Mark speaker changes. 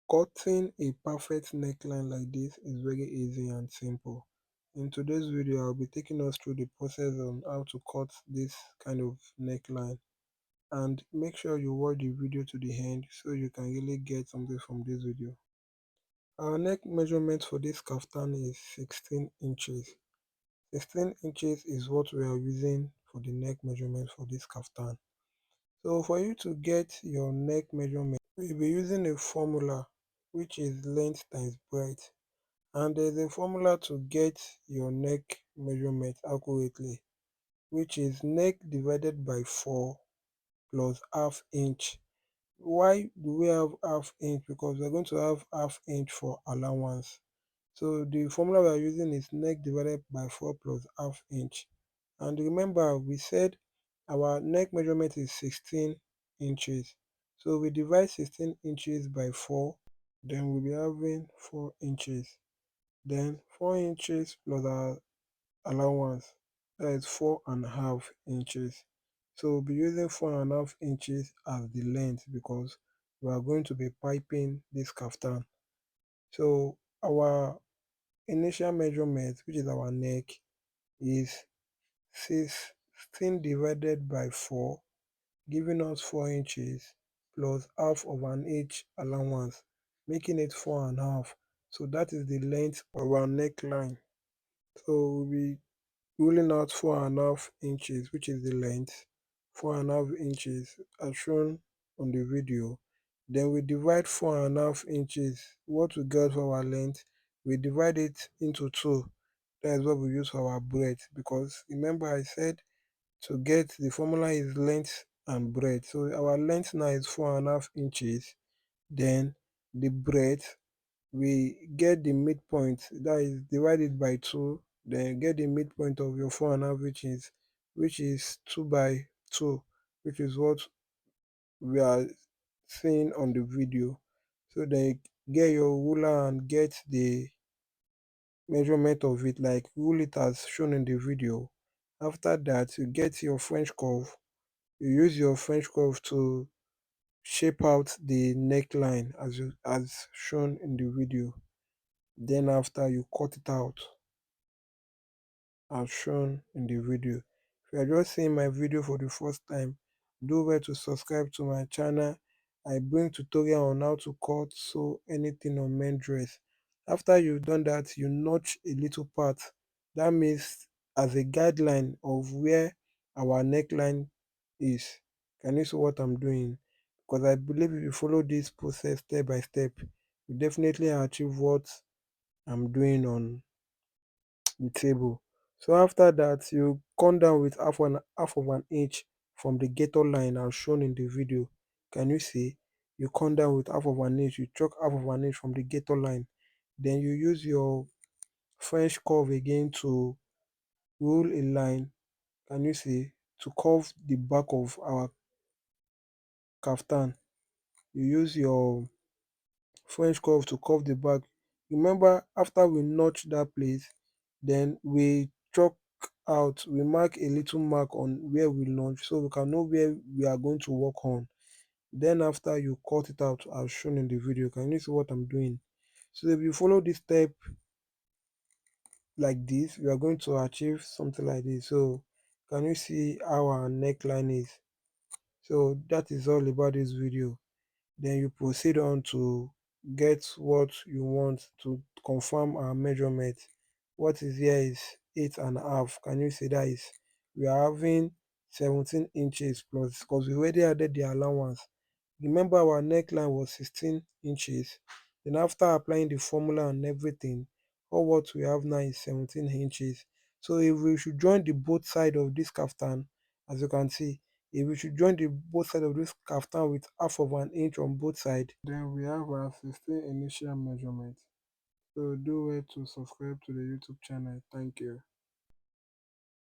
Speaker 1: Cutting a perfect neckline like this is very easy and simple. In today's video, I'll be taking us through the process on how to cut this kind of neckline, and make sure you watch the video to the end so you can really get something from this video. Our neck measurement for this kaftan is 16 inches. 16 inches is what we are using for the neck measurement for this kaftan. So for you to get your neck measurement, we'll be using a formula which is length times breadth, and there's a formula to get your neck measurement accurately, which is neck divided by 4 plus half inch. Why do we have half inch? Because we're going to have half inch for allowance. So the formula we are using is neck divided by 4 plus half inch. And remember, we said our neck measurement is 16 inches. So we divide 16 inches by 4, then we'll be having 4 inches. Then 4 inches plus our allowance, that is 4.5 inches. So we'll be using 4.5 inches as the length because we are going to be piping this kaftan. So our initial measurement, which is our neck, is 16 divided by 4, giving us 4 inches plus half of an inch allowance, making it 4.5. So that is the length of our neckline. So we'll be ruling out 4.5 inches, which is the length, 4.5 inches as shown on the video. Then we divide 4.5 inches, what we got for our length, we divide it into 2. That is what we use for our breadth, because remember I said to get the formula is length and breadth. So our length now is 4.5 inches. Then the breadth, we get the midpoint, that is divided by 2, then get the midpoint of your 4.5 inches, which is 2 by 2, which is what we are seeing on the video. So then get your ruler and get the measurement of it, like rule it as shown in the video. After that, you get your French curve. You use your French curve to shape out the neckline as shown in the video. Then after, you cut it out as shown in the video. If you are just seeing my video for the first time, do well to subscribe to my channel. I bring tutorial on how to cut sew anything on men dress. After you've done that, you notch a little part. That means as a guideline of where our neckline is. Can you see what I'm doing? Because I believe if you follow this process step by step, you definitely achieve what I'm doing on the table. So after that, you come down with half of an inch from the gator line as shown in the video. Can you see? You come down with half of an inch, you chalk half of an inch from the gator line. Then you use your French curve again to rule a line. Can you see? To curve the back of our kaftan. You use your French curve to curve the back. Remember, after we notch that place, then we chalk out, we mark a little mark on where we notch so we can know where we are going to work on. Then after, you cut it out as shown in the video. Can you see what I'm doing? So if you follow this step like this, we are going to achieve something like this. So can you see how our neckline is? So that is all about this video. Then you proceed on to get what you want to confirm our measurement. What is here is 8.5. Can you see that is we are having 17 inches plus, because we already added the allowance. Remember our neckline was 16 inches. Then after applying the formula and everything, all what we have now is 17 inches. So if we should join the both side of this kaftan, as you can see, if we should join the both side of this kaftan with half of an inch on both sides, then we have our 16 initial measurement. So do well to subscribe to the YouTube channel. Thank you.